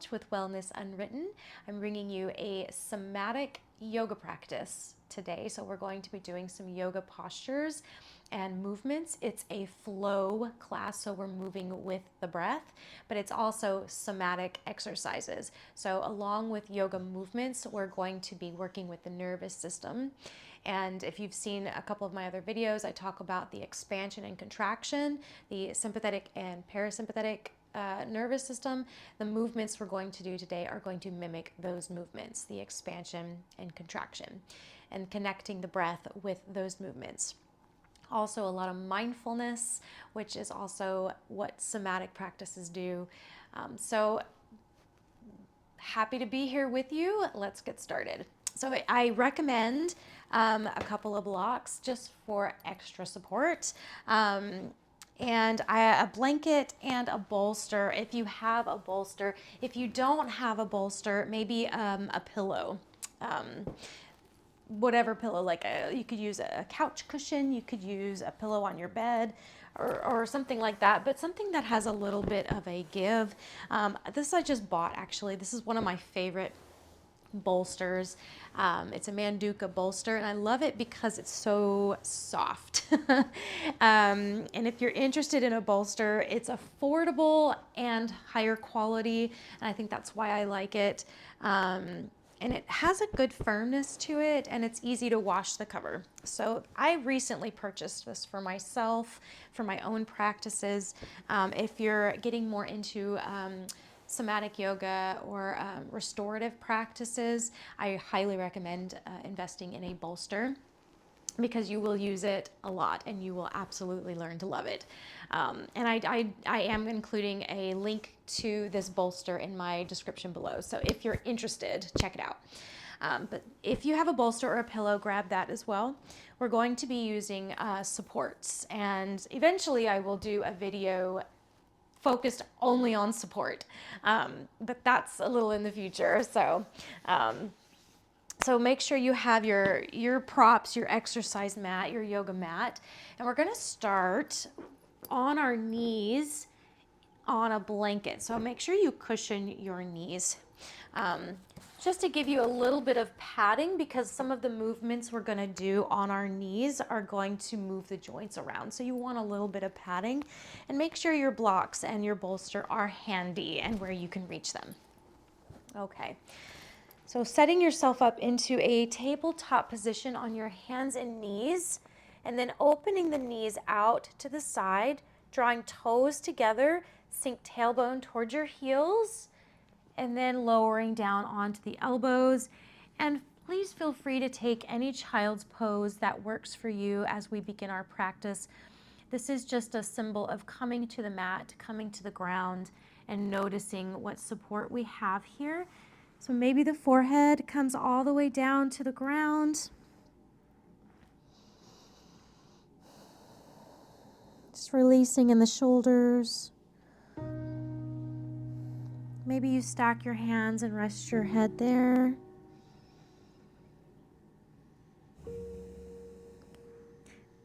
Welch with Wellness Unwritten. I'm bringing you a somatic yoga practice today. So we're going to be doing some yoga postures and movements. It's a flow class, so we're moving with the breath, but it's also somatic exercises. So along with yoga movements, we're going to be working with the nervous system. And if you've seen a couple of my other videos, I talk about the expansion and contraction, the sympathetic and parasympathetic nervous system. The movements we're going to do today are going to mimic those movements, the expansion and contraction, and connecting the breath with those movements. Also a lot of mindfulness, which is also what somatic practices do. So happy to be here with you. Let's get started. So I recommend a couple of blocks just for extra support. And a blanket and a bolster if you have a bolster. If you don't have a bolster, maybe a pillow. Whatever pillow, like you could use a couch cushion, you could use a pillow on your bed or something like that, but something that has a little bit of a give. This I just bought actually. This is one of my favorite bolsters. It's a Manduka bolster, and I love it because it's so soft. And if you're interested in a bolster, it's affordable and higher quality, and I think that's why I like it. And it has a good firmness to it, and it's easy to wash the cover. So I recently purchased this for myself, for my own practices. If you're getting more into somatic yoga or restorative practices, I highly recommend investing in a bolster, because you will use it a lot and you will absolutely learn to love it. And I am including a link to this bolster in my description below. So if you're interested, check it out. But if you have a bolster or a pillow, grab that as well. We're going to be using supports, and eventually I will do a video focused only on support. But that's a little in the future. So make sure you have your props, your exercise mat, your yoga mat. And we're gonna start on our knees on a blanket. So make sure you cushion your knees. Just to give you a little bit of padding, because some of the movements we're gonna do on our knees are going to move the joints around. So you want a little bit of padding, and make sure your blocks and your bolster are handy and where you can reach them. Okay. So setting yourself up into a tabletop position on your hands and knees, and then opening the knees out to the side, drawing toes together, sink tailbone towards your heels, and then lowering down onto the elbows. And please feel free to take any child's pose that works for you as we begin our practice. This is just a symbol of coming to the mat, coming to the ground, and noticing what support we have here. So maybe the forehead comes all the way down to the ground. Just releasing in the shoulders. Maybe you stack your hands and rest your head there.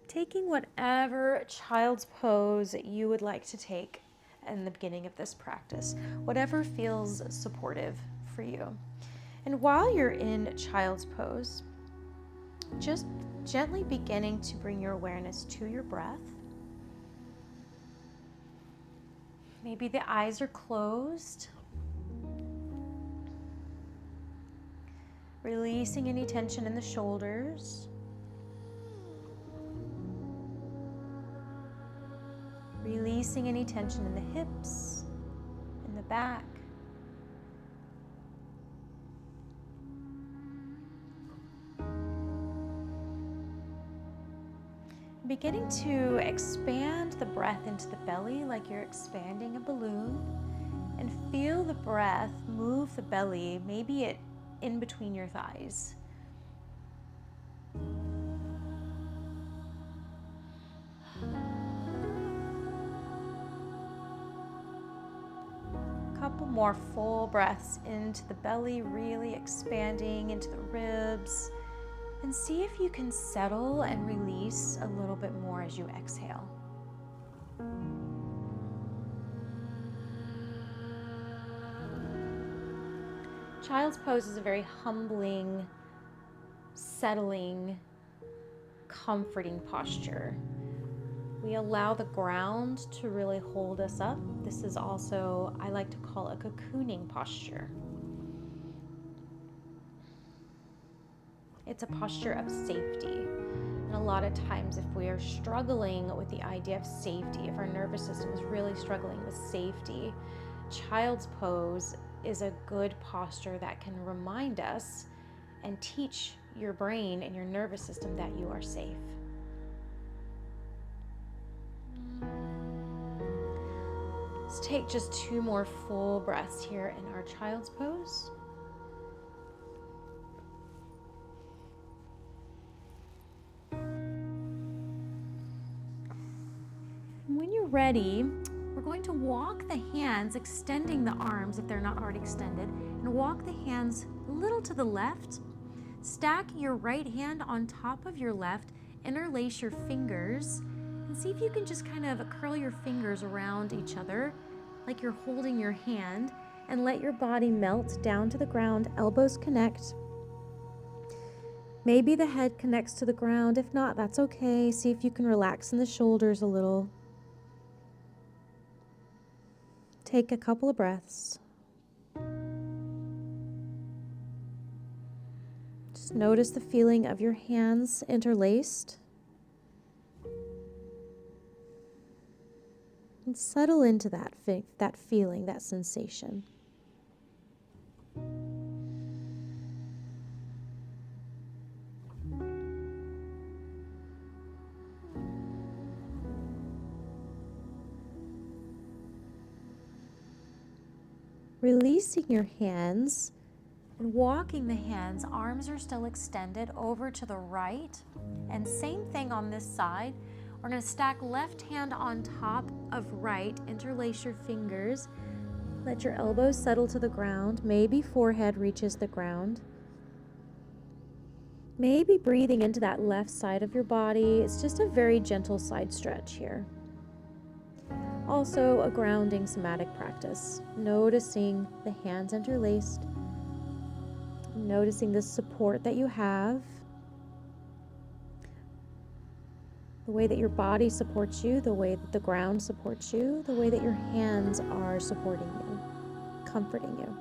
Taking whatever child's pose you would like to take in the beginning of this practice, whatever feels supportive for you. And while you're in child's pose, just gently beginning to bring your awareness to your breath. Maybe the eyes are closed. Releasing any tension in the shoulders. Releasing any tension in the hips, in the back. Beginning to expand the breath into the belly like you're expanding a balloon, and feel the breath move the belly, maybe in between your thighs. Couple more full breaths into the belly, really expanding into the ribs. And see if you can settle and release a little bit more as you exhale. Child's pose is a very humbling, settling, comforting posture. We allow the ground to really hold us up. This is also, I like to call, a cocooning posture. It's a posture of safety. And a lot of times if we are struggling with the idea of safety, if our nervous system is really struggling with safety, child's pose is a good posture that can remind us and teach your brain and your nervous system that you are safe. Let's take just 2 more full breaths here in our child's pose. When you're ready, we're going to walk the hands, extending the arms if they're not already extended, and walk the hands a little to the left. Stack your right hand on top of your left, interlace your fingers, and see if you can just kind of curl your fingers around each other like you're holding your hand, and let your body melt down to the ground. Elbows connect. Maybe the head connects to the ground. If not, that's okay. See if you can relax in the shoulders a little. Take a couple of breaths. Just notice the feeling of your hands interlaced. And settle into that feeling, that sensation. Releasing your hands and walking the hands, arms are still extended over to the right. And same thing on this side. We're going to stack left hand on top of right, interlace your fingers, let your elbows settle to the ground, maybe forehead reaches the ground. Maybe breathing into that left side of your body. It's just a very gentle side stretch here. Also a grounding somatic practice, noticing the hands interlaced, noticing the support that you have, the way that your body supports you, the way that the ground supports you, the way that your hands are supporting you, comforting you.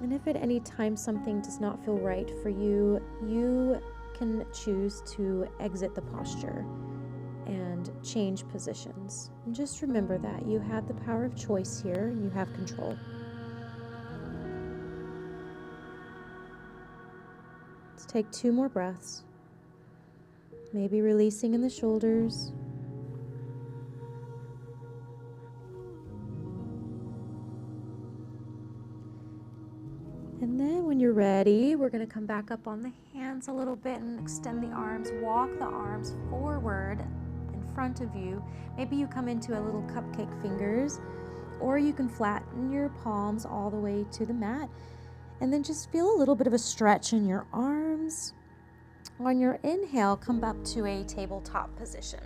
And if at any time something does not feel right for you, you can choose to exit the posture and change positions. And just remember that you have the power of choice here and you have control. Let's take 2 more breaths. Maybe releasing in the shoulders. And then when you're ready, we're going to come back up on the hands a little bit and extend the arms. Walk the arms forward in front of you. Maybe you come into a little cupcake fingers, or you can flatten your palms all the way to the mat. And then just feel a little bit of a stretch in your arms. On your inhale, come up to a tabletop position.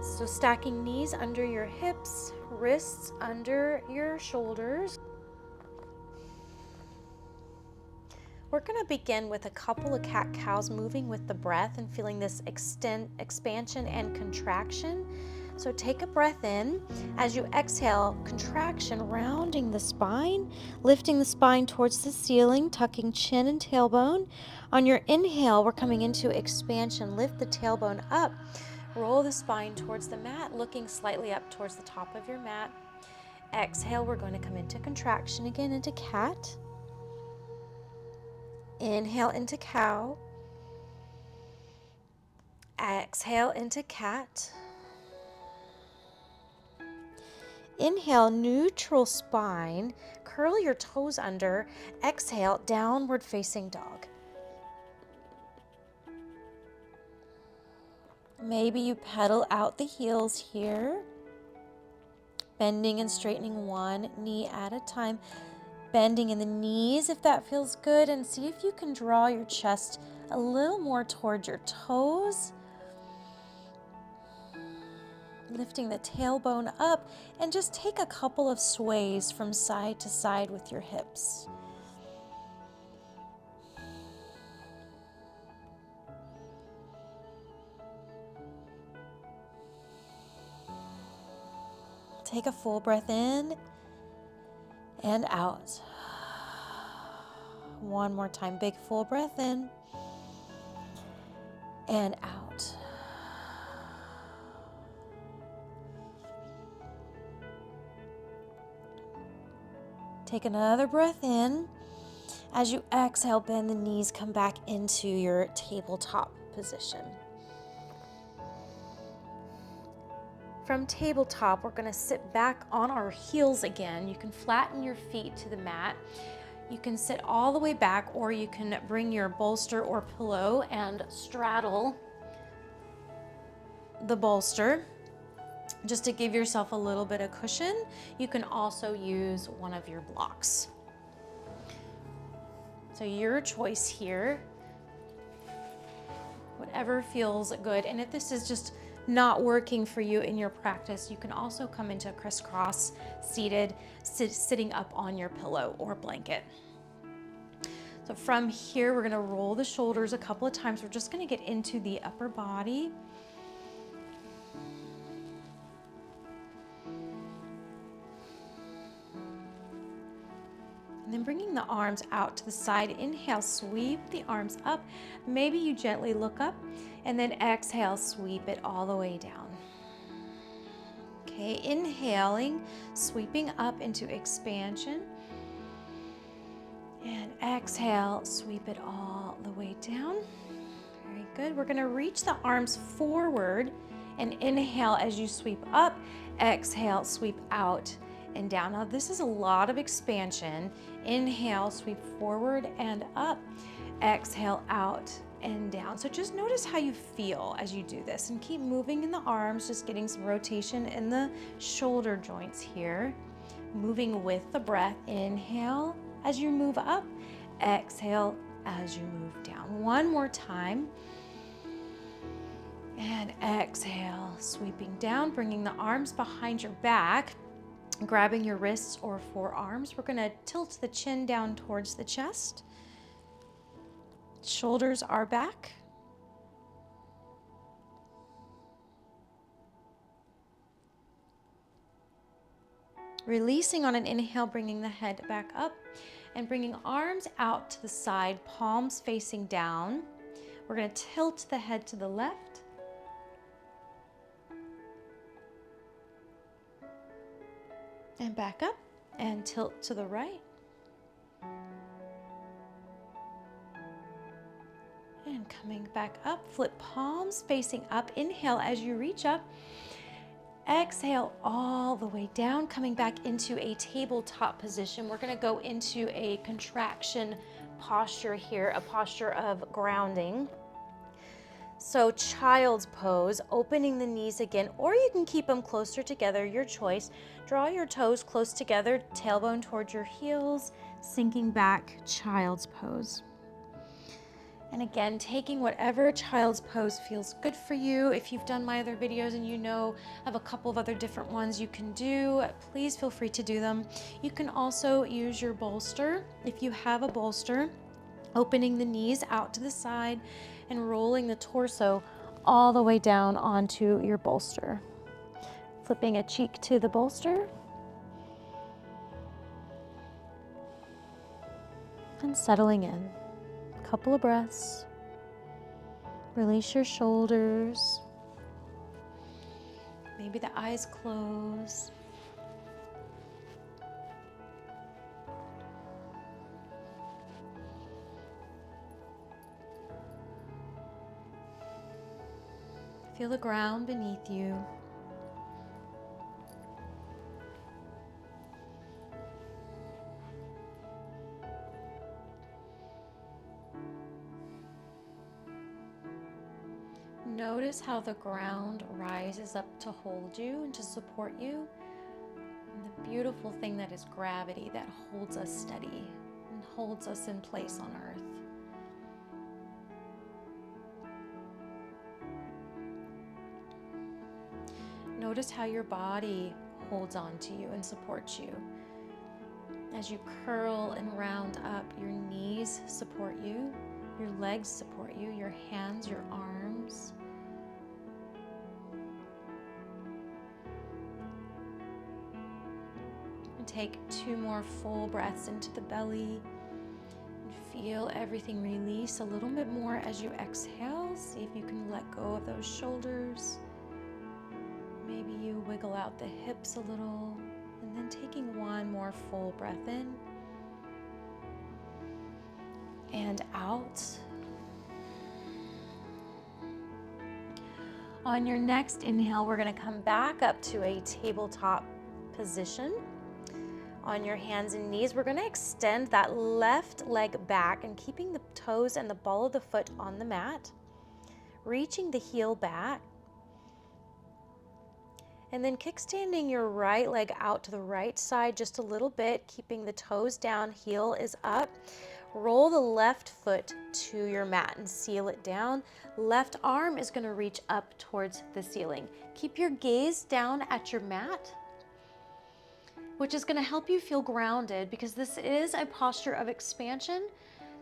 So stacking knees under your hips, wrists under your shoulders. We're going to begin with a couple of cat-cows, moving with the breath and feeling this expansion and contraction. So take a breath in. As you exhale, contraction, rounding the spine, lifting the spine towards the ceiling, tucking chin and tailbone. On your inhale, we're coming into expansion. Lift the tailbone up. Roll the spine towards the mat, looking slightly up towards the top of your mat. Exhale, we're going to come into contraction again, into cat. Inhale into cow. Exhale into cat. Inhale, neutral spine. Curl your toes under. Exhale, downward facing dog. Maybe you pedal out the heels here. Bending and straightening one knee at a time. Bending in the knees if that feels good. And see if you can draw your chest a little more towards your toes. Lifting the tailbone up, and just take a couple of sways from side to side with your hips. Take a full breath in and out. One more time, big full breath in and out. Take another breath in. As you exhale, bend the knees, come back into your tabletop position. From tabletop, we're going to sit back on our heels again. You can flatten your feet to the mat. You can sit all the way back, or you can bring your bolster or pillow and straddle the bolster just to give yourself a little bit of cushion. You can also use one of your blocks. So your choice here, whatever feels good. And if this is just not working for you in your practice, you can also come into crisscross seated, sitting up on your pillow or blanket. So from here, we're gonna roll the shoulders a couple of times. We're just gonna get into the upper body. And then bringing the arms out to the side. Inhale, sweep the arms up. Maybe you gently look up, and then exhale, sweep it all the way down. Okay, inhaling, sweeping up into expansion. And exhale, sweep it all the way down. Very good. We're gonna reach the arms forward and inhale as you sweep up. Exhale, sweep out and down. Now this is a lot of expansion. Inhale, sweep forward and up. Exhale, out and down. So just notice how you feel as you do this, and keep moving in the arms, just getting some rotation in the shoulder joints here. Moving with the breath. Inhale as you move up. Exhale as you move down. One more time. And exhale, sweeping down, bringing the arms behind your back. Grabbing your wrists or forearms, we're gonna tilt the chin down towards the chest. Shoulders are back. Releasing on an inhale, bringing the head back up and bringing arms out to the side, palms facing down. We're gonna tilt the head to the left. And back up and tilt to the right. And coming back up, flip palms facing up. Inhale as you reach up. Exhale all the way down, coming back into a tabletop position. We're gonna go into a contraction posture here, a posture of grounding. So child's pose, opening the knees again, or you can keep them closer together, your choice. Draw your toes close together, tailbone towards your heels, sinking back, child's pose. And again, taking whatever child's pose feels good for you. If you've done my other videos and you know I have a couple of other different ones you can do, please feel free to do them. You can also use your bolster if you have a bolster, opening the knees out to the side and rolling the torso all the way down onto your bolster. Flipping a cheek to the bolster. And settling in. Couple of breaths. Release your shoulders. Maybe the eyes close. Feel the ground beneath you. Notice how the ground rises up to hold you and to support you. And the beautiful thing that is gravity that holds us steady and holds us in place on earth. Notice how your body holds on to you and supports you. As you curl and round up, your knees support you, your legs support you, your hands, your arms. And take 2 more full breaths into the belly. And feel everything release a little bit more as you exhale. See if you can let go of those shoulders. Maybe you wiggle out the hips a little. And then taking 1 more full breath in and out. On your next inhale, we're going to come back up to a tabletop position. On your hands and knees, we're going to extend that left leg back and keeping the toes and the ball of the foot on the mat, reaching the heel back. And then kickstanding your right leg out to the right side just a little bit, keeping the toes down, heel is up. Roll the left foot to your mat and seal it down. Left arm is going to reach up towards the ceiling. Keep your gaze down at your mat, which is going to help you feel grounded because this is a posture of expansion.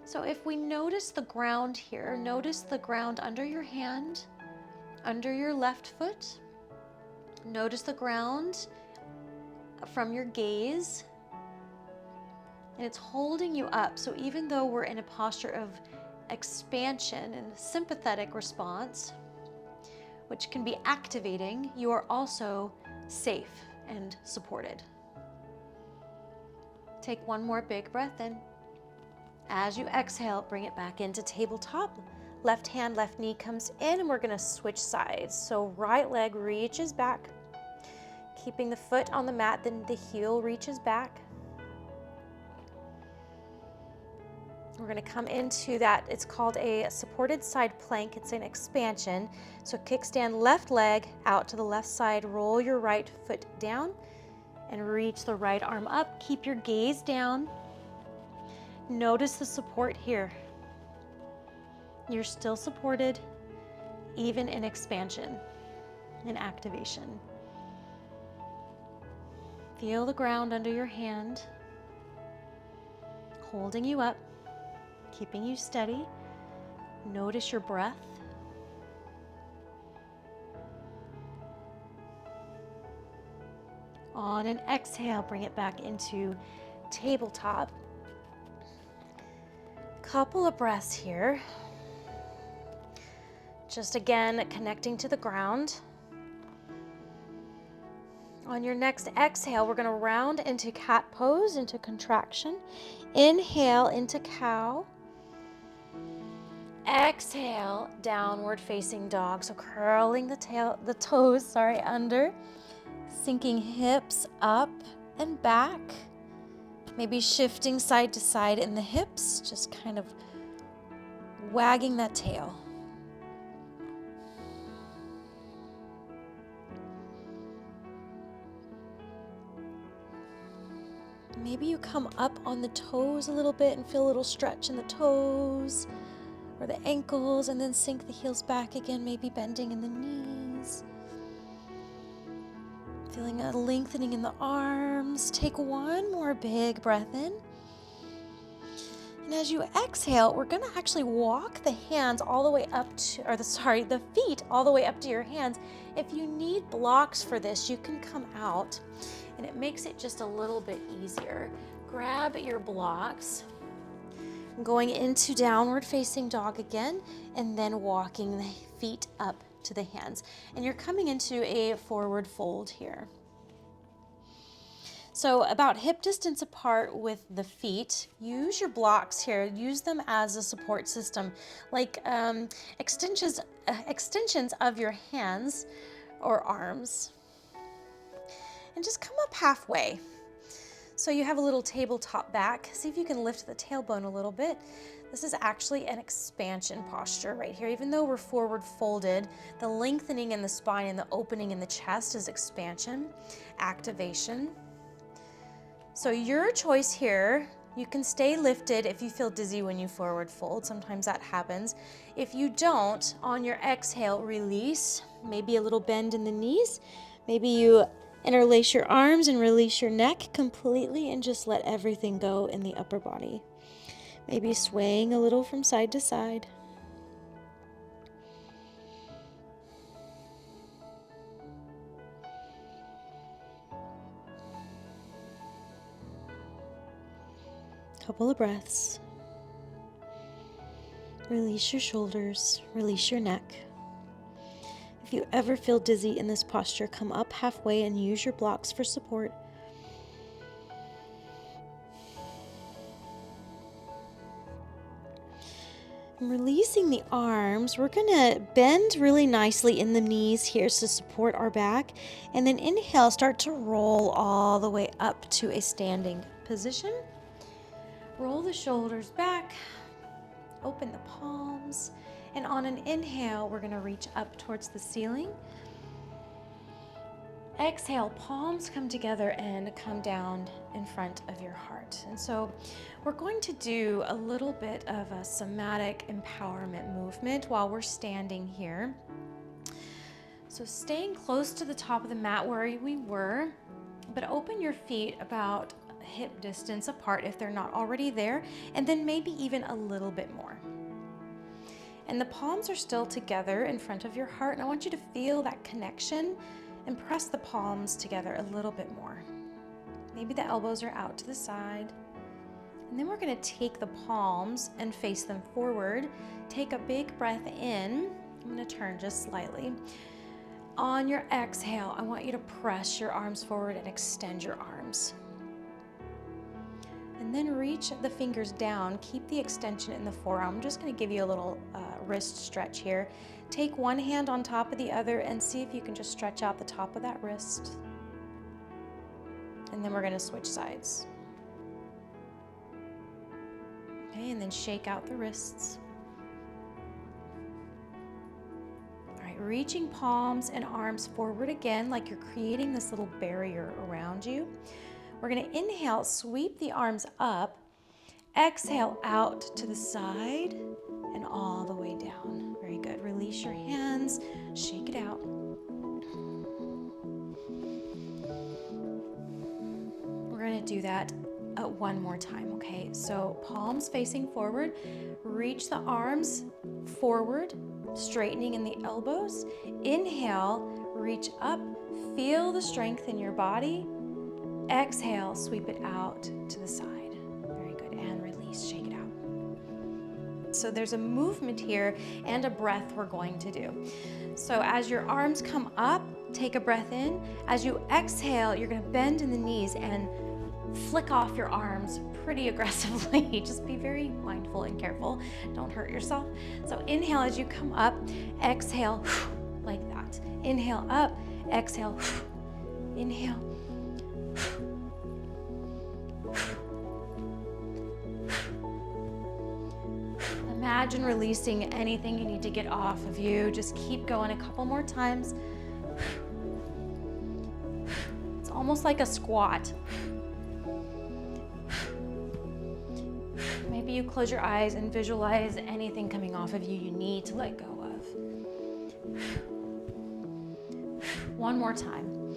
So if we notice the ground here, notice the ground under your hand, under your left foot. Notice the ground from your gaze, and it's holding you up. So even though we're in a posture of expansion and sympathetic response, which can be activating, you are also safe and supported. Take 1 more big breath in. As you exhale, bring it back into tabletop. Left hand, left knee comes in, and we're going to switch sides. So right leg reaches back, keeping the foot on the mat, then the heel reaches back. We're going to come into that, it's called a supported side plank. It's an expansion. So kickstand left leg out to the left side, roll your right foot down and reach the right arm up. Keep your gaze down. Notice the support here. You're still supported, even in expansion and activation. Feel the ground under your hand, holding you up, keeping you steady. Notice your breath. On an exhale, bring it back into tabletop. Couple of breaths here. Just again, connecting to the ground. On your next exhale, we're going to round into cat pose, into contraction. Inhale into cow. Exhale, downward facing dog. So curling the toes under, sinking hips up and back. Maybe shifting side to side in the hips, just kind of wagging that tail. Maybe you come up on the toes a little bit and feel a little stretch in the toes or the ankles, and then sink the heels back again, maybe bending in the knees. Feeling a lengthening in the arms. Take 1 more big breath in. And as you exhale, we're going to actually walk the hands all the way up to, the feet all the way up to your hands. If you need blocks for this, you can come out, and it makes it just a little bit easier. Grab your blocks, going into downward facing dog again, and then walking the feet up to the hands. And you're coming into a forward fold here. So about hip distance apart with the feet. Use your blocks here. Use them as a support system, like extensions of your hands or arms. And just come up halfway. So you have a little tabletop back. See if you can lift the tailbone a little bit. This is actually an expansion posture right here. Even though we're forward folded, the lengthening in the spine and the opening in the chest is expansion, activation. So your choice here. You can stay lifted if you feel dizzy when you forward fold. Sometimes that happens. If you don't, on your exhale, release. Maybe a little bend in the knees. Maybe you interlace your arms and release your neck completely and just let everything go in the upper body. Maybe swaying a little from side to side. Couple of breaths. Release your shoulders, release your neck. If you ever feel dizzy in this posture, come up halfway and use your blocks for support. Releasing the arms, we're going to bend really nicely in the knees here to support our back. And then inhale, start to roll all the way up to a standing position. Roll the shoulders back, open the palms, and on an inhale, we're going to reach up towards the ceiling. Exhale, palms come together and come down in front of your heart. And so we're going to do a little bit of a somatic empowerment movement while we're standing here. So staying close to the top of the mat where we were, but open your feet about hip distance apart if they're not already there, and then maybe even a little bit more. And the palms are still together in front of your heart, and I want you to feel that connection and press the palms together a little bit more. Maybe the elbows are out to the side. And then we're going to take the palms and face them forward. Take a big breath in. I'm going to turn just slightly. On your exhale, I want you to press your arms forward and extend your arms. And then reach the fingers down. Keep the extension in the forearm. I'm just going to give you a little wrist stretch here. Take one hand on top of the other and see if you can just stretch out the top of that wrist. And then we're going to switch sides. Okay, and then shake out the wrists. All right, reaching palms and arms forward again, like you're creating this little barrier around you. We're going to inhale, sweep the arms up. Exhale out to the side and all the way down. Very good. Release your hands, shake it out. We're going to do that one more time, okay? So palms facing forward, reach the arms forward, straightening in the elbows. Inhale, reach up, feel the strength in your body. Exhale, sweep it out to the side. Very good. And release, shake it out. So there's a movement here and a breath we're going to do. So as your arms come up, take a breath in. As you exhale, you're going to bend in the knees and flick off your arms pretty aggressively. Just be very mindful and careful. Don't hurt yourself. So inhale as you come up, exhale like that. Inhale up, exhale, inhale. Imagine releasing anything you need to get off of you. Just keep going a couple more times. It's almost like a squat. Maybe you close your eyes and visualize anything coming off of you you need to let go of. One more time.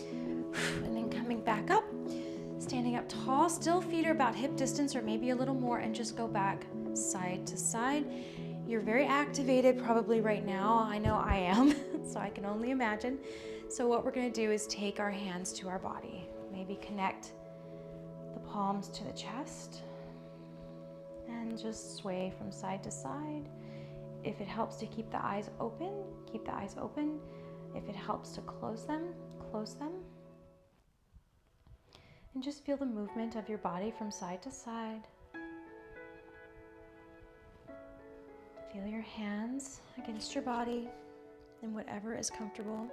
And then coming back up, standing up tall, still feet are about hip distance or maybe a little more, and just go back side to side. You're very activated probably right now. I know I am, so I can only imagine. So what we're going to do is take our hands to our body. Maybe connect the palms to the chest and just sway from side to side. If it helps to keep the eyes open, keep the eyes open. If it helps to close them, close them. And just feel the movement of your body from side to side. Feel your hands against your body and whatever is comfortable.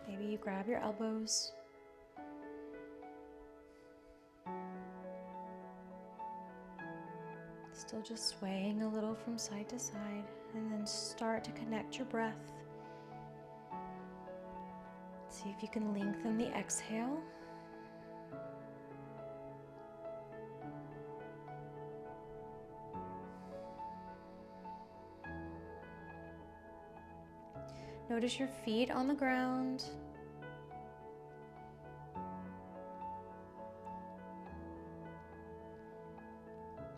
Maybe you grab your elbows. Still just swaying a little from side to side, and then start to connect your breath. See if you can lengthen the exhale. Notice your feet on the ground.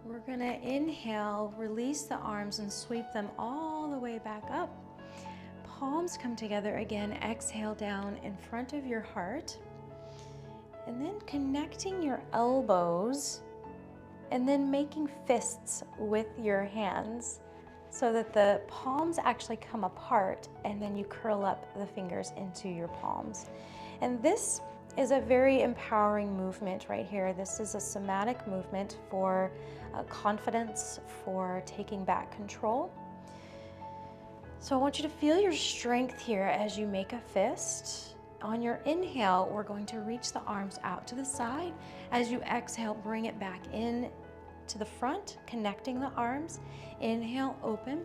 We're going to inhale, release the arms and sweep them all the way back up. Palms come together again. Exhale down in front of your heart. And then connecting your elbows and then making fists with your hands so that the palms actually come apart, and then you curl up the fingers into your palms. And this is a very empowering movement right here. This is a somatic movement for confidence, for taking back control. So I want you to feel your strength here as you make a fist. On your inhale, we're going to reach the arms out to the side. As you exhale, bring it back in to the front, connecting the arms. Inhale, open.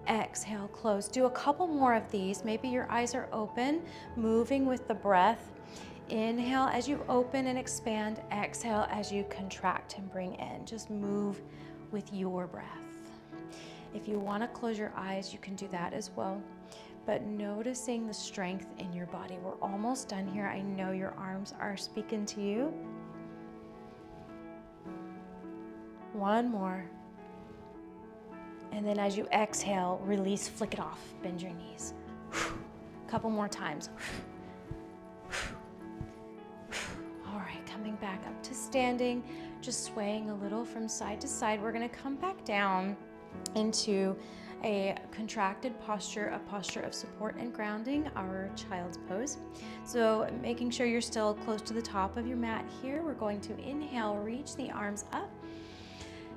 Exhale, close. Do a couple more of these. Maybe your eyes are open, moving with the breath. Inhale as you open and expand. Exhale as you contract and bring in. Just move with your breath. If you want to close your eyes, you can do that as well. But noticing the strength in your body. We're almost done here. I know your arms are speaking to you. One more. And then as you exhale, release, flick it off, bend your knees. A couple more times. All right, coming back up to standing, just swaying a little from side to side. We're gonna come back down into a contracted posture, a posture of support and grounding, our child's pose. So making sure you're still close to the top of your mat here. We're going to inhale, reach the arms up,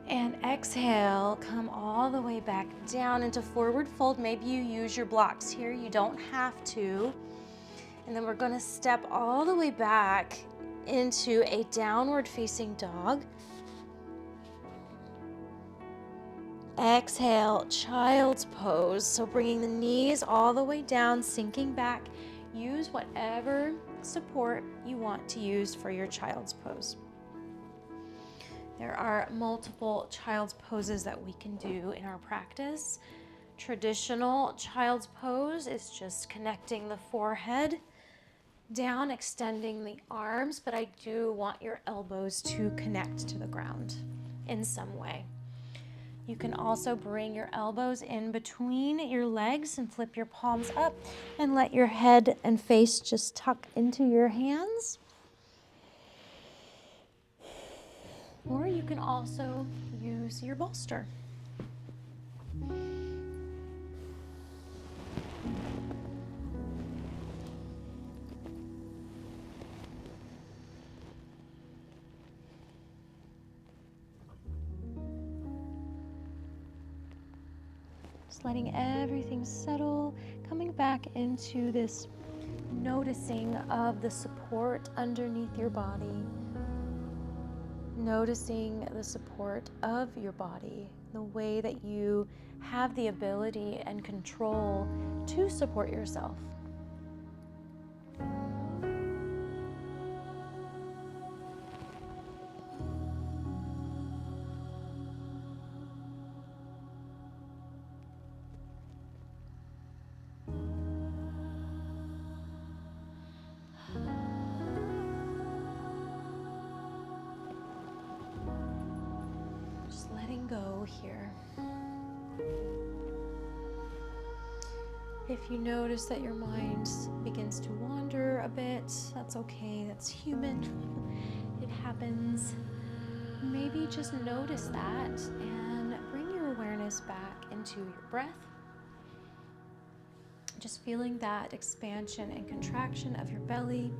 and exhale, come all the way back down into forward fold. Maybe you use your blocks here, you don't have to. And then we're gonna step all the way back into a downward facing dog. Exhale, child's pose. So bringing the knees all the way down, sinking back. Use whatever support you want to use for your child's pose. There are multiple child's poses that we can do in our practice. Traditional child's pose is just connecting the forehead down, extending the arms, but I do want your elbows to connect to the ground in some way. You can also bring your elbows in between your legs and flip your palms up and let your head and face just tuck into your hands. Or you can also use your bolster. Just letting everything settle, coming back into this noticing of the support underneath your body. Noticing the support of your body, the way that you have the ability and control to support yourself. Go here. If you notice that your mind begins to wander a bit, that's okay, that's human. It happens. Maybe just notice that and bring your awareness back into your breath. Just feeling that expansion and contraction of your belly.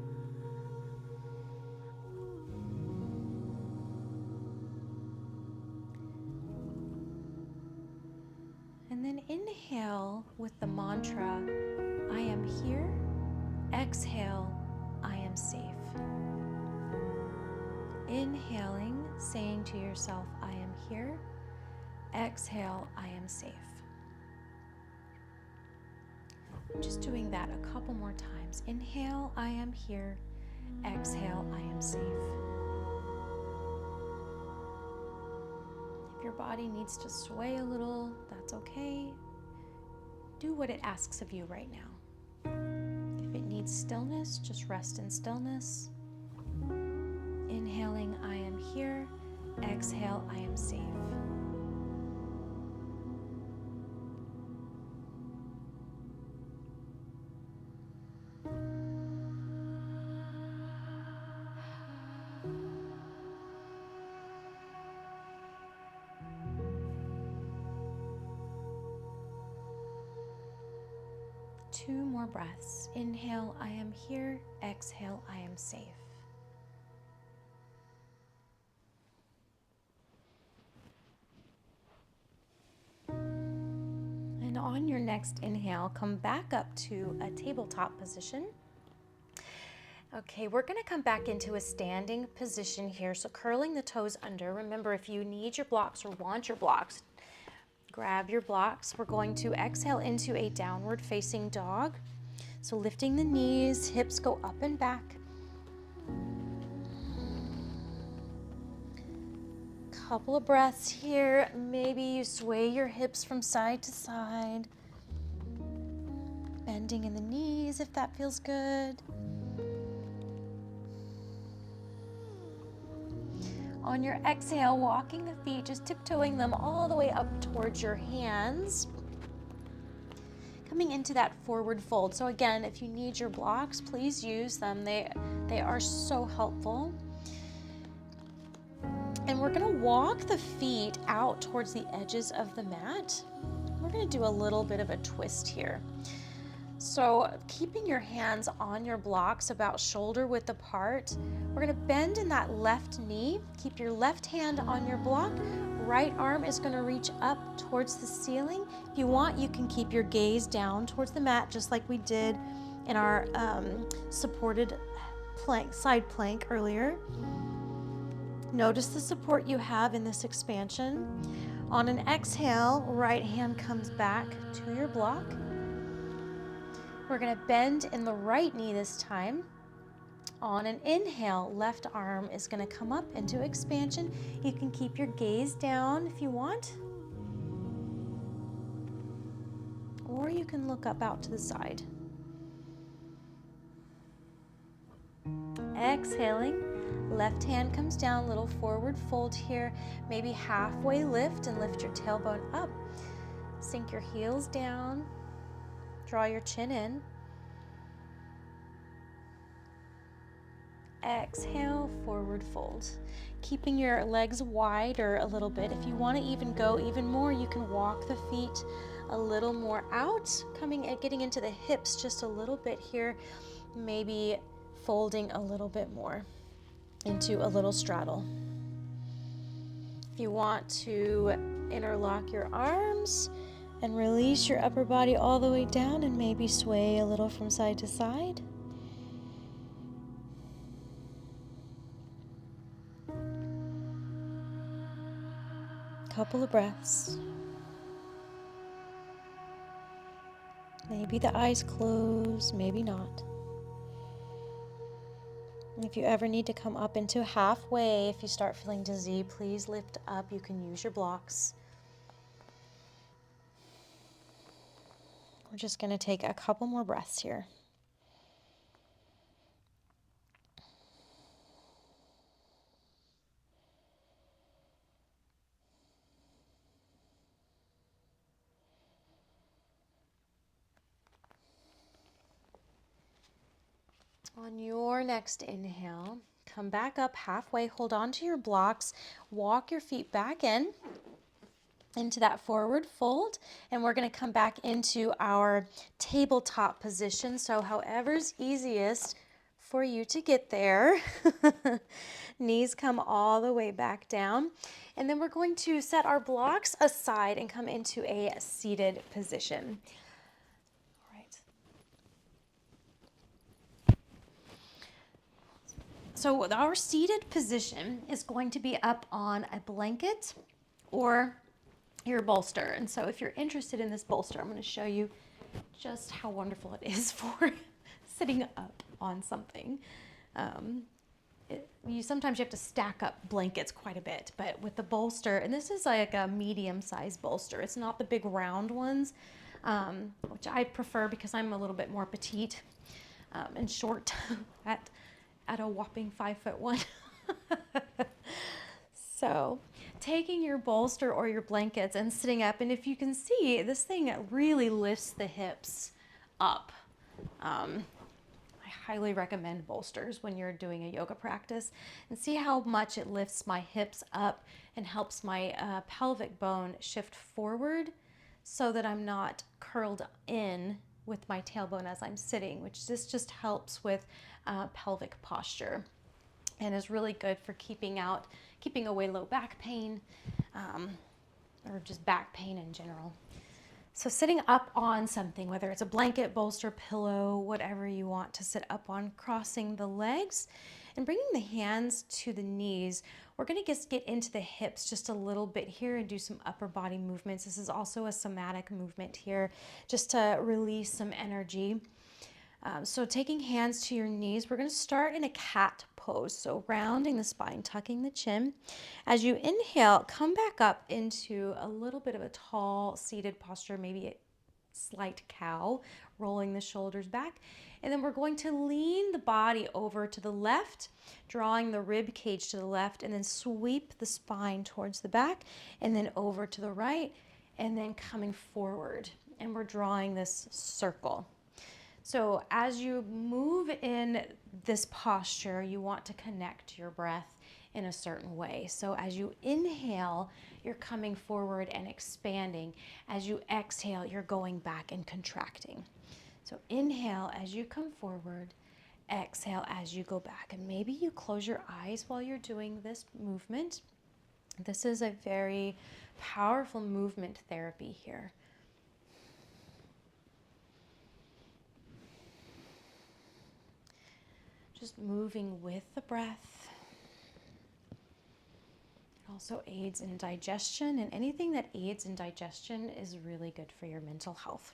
And then inhale with the mantra, I am here. Exhale, I am safe. Inhaling, saying to yourself, I am here. Exhale, I am safe. Just doing that a couple more times. Inhale, I am here. Exhale, I am safe. If your body needs to sway a little, that's okay. do what it asks of you right now. If it needs stillness, just rest in stillness. Inhaling, I am here. Exhale, I am safe. Two more breaths. Inhale, I am here. Exhale, I am safe. And on your next inhale, come back up to a tabletop position. Okay, we're going to come back into a standing position here. So curling the toes under. Remember, if you need your blocks or want your blocks, grab your blocks. We're going to exhale into a downward facing dog. So lifting the knees, hips go up and back. Couple of breaths here. Maybe you sway your hips from side to side. Bending in the knees if that feels good. On your exhale, walking the feet, just tiptoeing them all the way up towards your hands. Coming into that forward fold. So again, if you need your blocks, please use them. They are so helpful. And we're going to walk the feet out towards the edges of the mat. We're going to do a little bit of a twist here. So keeping your hands on your blocks about shoulder width apart, we're going to bend in that left knee. Keep your left hand on your block. Right arm is going to reach up towards the ceiling. If you want, you can keep your gaze down towards the mat, just like we did in our supported plank, side plank earlier. Notice the support you have in this expansion. On an exhale, right hand comes back to your block. We're going to bend in the right knee this time. On an inhale, left arm is going to come up into expansion. You can keep your gaze down if you want, or you can look up out to the side. Exhaling, left hand comes down, little forward fold here, maybe halfway lift and lift your tailbone up. Sink your heels down, draw your chin in. Exhale, forward fold. Keeping your legs wider a little bit. If you want to even go even more, you can walk the feet a little more out, getting into the hips just a little bit here, maybe folding a little bit more into a little straddle. If you want to interlock your arms and release your upper body all the way down and maybe sway a little from side to side. Couple of breaths. Maybe the eyes close, maybe not. And if you ever need to come up into halfway, if you start feeling dizzy, please lift up. You can use your blocks. We're just going to take a couple more breaths here. On your next inhale, come back up halfway, hold on to your blocks, walk your feet back into that forward fold, and we're going to come back into our tabletop position. So however's easiest for you to get there. Knees come all the way back down. And then we're going to set our blocks aside and come into a seated position. So our seated position is going to be up on a blanket or your bolster. And so if you're interested in this bolster, I'm going to show you just how wonderful it is for sitting up on something. Sometimes you have to stack up blankets quite a bit, but with the bolster, and this is like a medium-sized bolster. It's not the big round ones. which I prefer because I'm a little bit more petite and short at a whopping 5'1". So taking your bolster or your blankets and sitting up, and if you can see, this thing really lifts the hips up. I highly recommend bolsters when you're doing a yoga practice, and see how much it lifts my hips up and helps my pelvic bone shift forward so that I'm not curled in with my tailbone as I'm sitting, which this just helps with pelvic posture and is really good for keeping away low back pain or just back pain in general. So sitting up on something, whether it's a blanket, bolster, pillow, whatever you want to sit up on, crossing the legs and bringing the hands to the knees. We're going to just get into the hips just a little bit here and do some upper body movements. This is also a somatic movement here, just to release some energy. So taking hands to your knees, we're going to start in a cat pose. So rounding the spine, tucking the chin. As you inhale, come back up into a little bit of a tall seated posture, maybe a slight cow, rolling the shoulders back. And then we're going to lean the body over to the left, drawing the rib cage to the left, and then sweep the spine towards the back, and then over to the right, and then coming forward. And we're drawing this circle. So as you move in this posture, you want to connect your breath in a certain way. So as you inhale, you're coming forward and expanding. As you exhale, you're going back and contracting. So inhale as you come forward, exhale as you go back. And maybe you close your eyes while you're doing this movement. This is a very powerful movement therapy here. Just moving with the breath. It also aids in digestion, and anything that aids in digestion is really good for your mental health,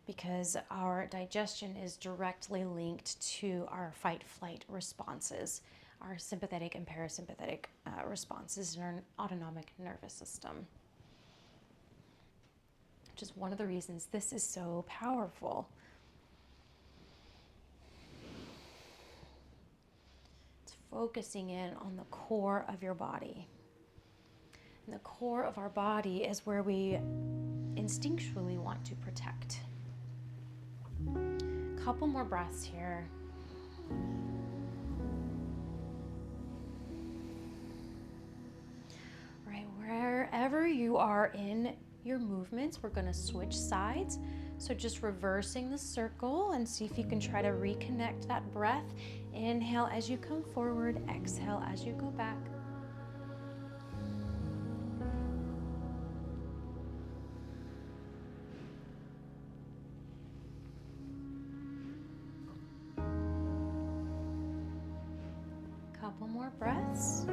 because our digestion is directly linked to our fight-flight responses, our sympathetic and parasympathetic responses in our autonomic nervous system, which is one of the reasons this is so powerful. Focusing in on the core of your body. And the core of our body is where we instinctually want to protect. A couple more breaths here. Right, wherever you are in your movements, we're going to switch sides. So just reversing the circle and see if you can try to reconnect that breath. Inhale as you come forward, exhale as you go back. Couple more breaths.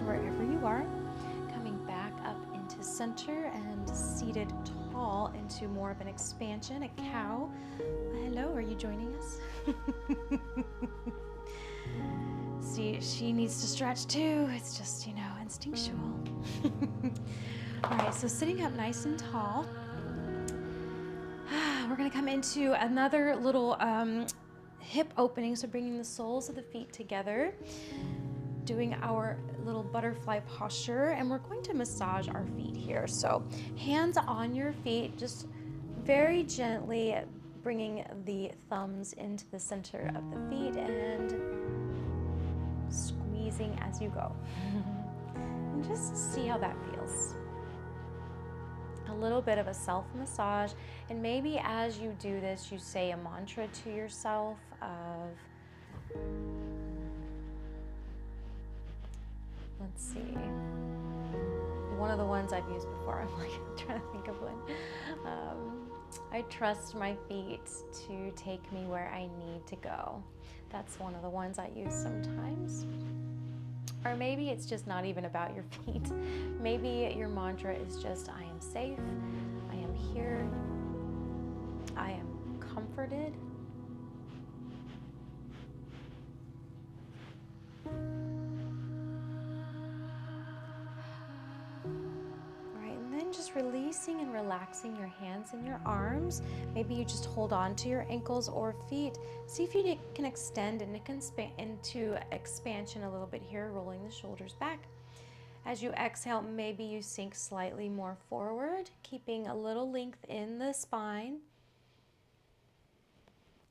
Wherever you are, coming back up into center and seated tall into more of an expansion, a cow. Hello, are you joining us? See, she needs to stretch too. It's just, instinctual. All right, so sitting up nice and tall. We're going to come into another little hip opening, so bringing the soles of the feet together, doing our little butterfly posture, and we're going to massage our feet here. So hands on your feet, just very gently bringing the thumbs into the center of the feet and squeezing as you go. And just see how that feels. A little bit of a self-massage, and maybe as you do this, you say a mantra to yourself of, let's see, one of the ones I've used before, I'm trying to think of one. I trust my feet to take me where I need to go. That's one of the ones I use sometimes. Or maybe it's just not even about your feet. Maybe your mantra is just, I am safe, I am here, I am comforted. Just releasing and relaxing your hands and your arms. Maybe you just hold on to your ankles or feet. See if you can extend into expansion a little bit here, rolling the shoulders back. As you exhale, maybe you sink slightly more forward, keeping a little length in the spine.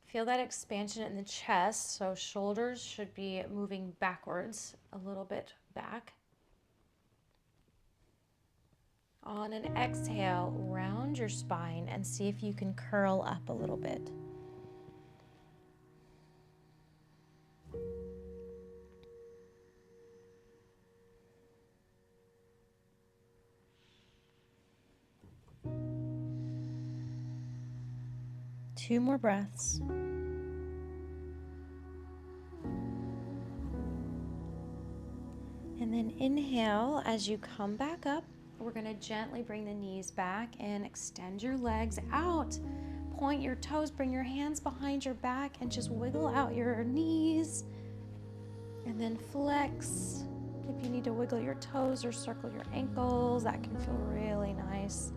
Feel that expansion in the chest, so shoulders should be moving backwards, a little bit back. On an exhale, round your spine and see if you can curl up a little bit. Two more breaths. And then inhale as you come back up. We're going to gently bring the knees back and extend your legs out. Point your toes, bring your hands behind your back and just wiggle out your knees. And then flex. If you need to wiggle your toes or circle your ankles, that can feel really nice.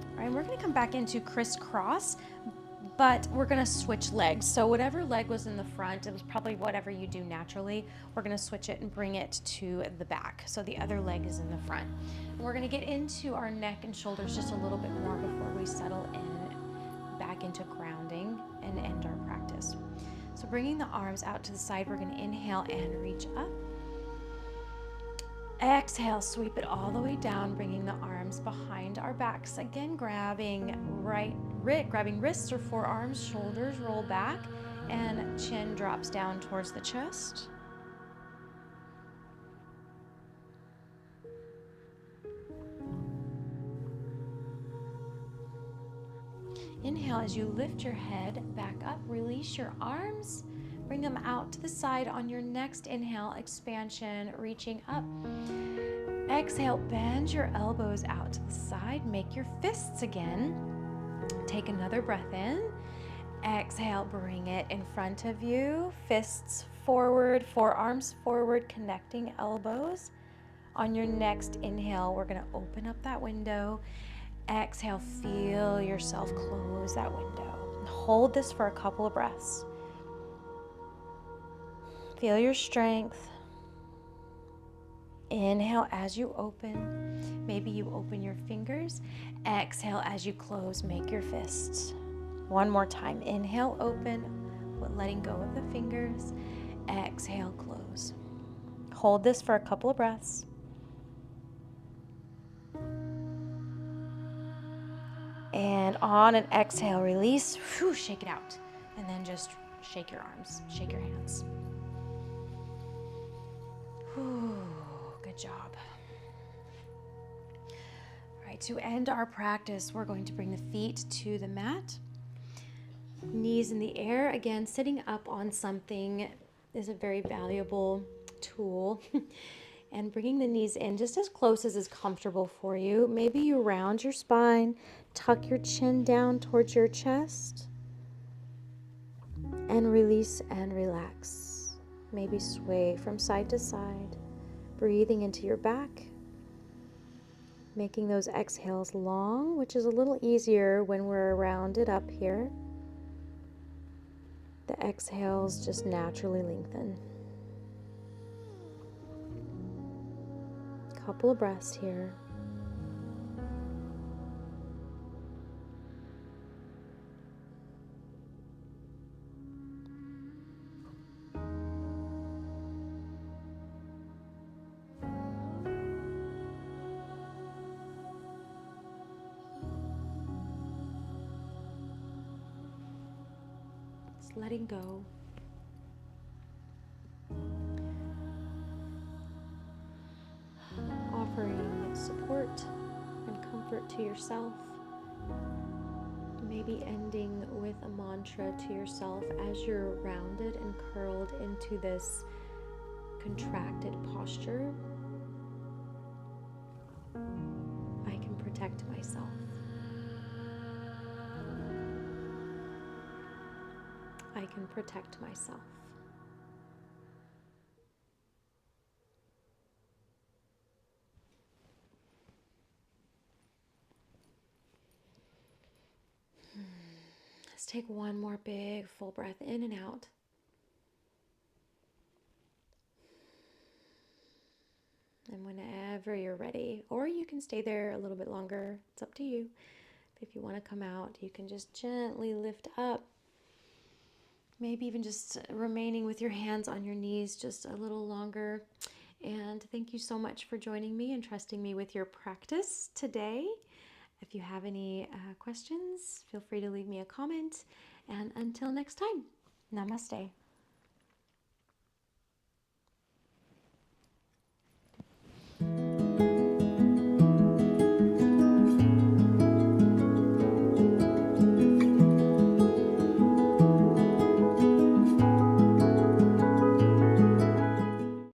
All right, we're going to come back into crisscross, but we're going to switch legs. So whatever leg was in the front, it was probably whatever you do naturally. We're going to switch it and bring it to the back. So the other leg is in the front. And we're going to get into our neck and shoulders just a little bit more before we settle in back into grounding and end our practice. So bringing the arms out to the side, we're going to inhale and reach up. Exhale, sweep it all the way down, bringing the arms behind our backs. Again, grabbing wrists or forearms, shoulders roll back, and chin drops down towards the chest. Inhale as you lift your head back up, release your arms. Bring them out to the side on your next inhale, expansion, reaching up. Exhale, bend your elbows out to the side, make your fists again. Take another breath in. Exhale, bring it in front of you, fists forward, forearms forward, connecting elbows. On your next inhale, we're going to open up that window. Exhale, feel yourself close that window. Hold this for a couple of breaths. Feel your strength. Inhale as you open. Maybe you open your fingers. Exhale as you close, make your fists. One more time. Inhale, open, letting go of the fingers. Exhale, close. Hold this for a couple of breaths. And on an exhale, release. Whew, shake it out. And then just shake your arms, shake your hands. Whew, good job. All right, to end our practice, we're going to bring the feet to the mat. Knees in the air. Again, sitting up on something is a very valuable tool. And bringing the knees in just as close as is comfortable for you. Maybe you round your spine, tuck your chin down towards your chest, and release and relax. Maybe sway from side to side, breathing into your back, making those exhales long, which is a little easier when we're rounded up here. The exhales just naturally lengthen. Couple of breaths here. Just letting go. Offering support and comfort to yourself. maybe ending with a mantra to yourself as you're rounded and curled into this contracted posture. I can protect myself. I can protect myself. Let's take one more big full breath in and out. And whenever you're ready, or you can stay there a little bit longer, it's up to you. If you want to come out, you can just gently lift up. Maybe even just remaining with your hands on your knees just a little longer. And thank you so much for joining me and trusting me with your practice today. If you have any questions, feel free to leave me a comment. And until next time, namaste.